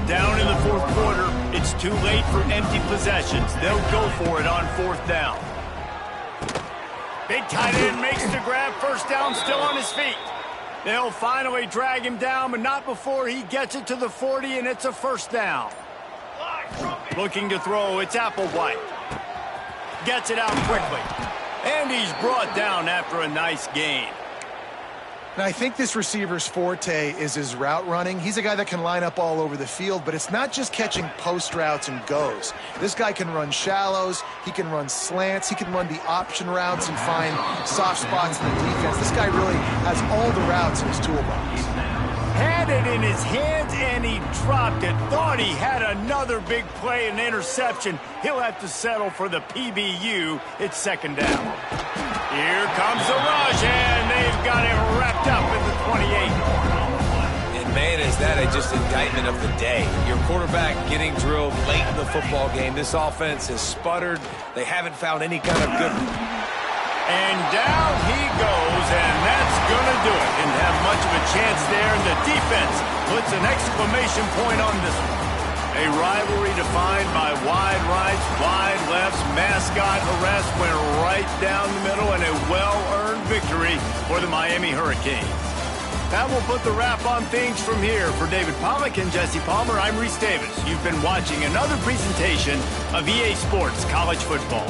Down in the 4th quarter, it's too late for empty possessions. They'll go for it on 4th down. Big tight end makes the grab. First down, still on his feet. They'll finally drag him down, but not before he gets it to the 40, and it's a first down. Looking to throw, it's Applewhite. Gets it out quickly. And he's brought down after a nice gain. And I think this receiver's forte is his route running. He's a guy that can line up all over the field, but it's not just catching post routes and goes. This guy can run shallows, he can run slants, he can run the option routes and find soft spots in the defense. This guy really has all the routes in his toolbox. Had it in his hands and he dropped it. Thought he had another big play, an interception. He'll have to settle for the PBU. It's 2nd down. Here comes the rush, and they've got him wrapped up at the 28. And man, is that just indictment of the day. Your quarterback getting drilled late in the football game. This offense has sputtered. They haven't found any kind of good... And down he goes, and that's going to do it. Didn't have much of a chance there, and the defense puts an exclamation point on this one. A rivalry defined by wide rights, wide lefts, mascot arrest went right down the middle, and a well-earned victory for the Miami Hurricanes. That will put the wrap on things from here. For David Pollack and Jesse Palmer, I'm Reese Davis. You've been watching another presentation of EA Sports College Football.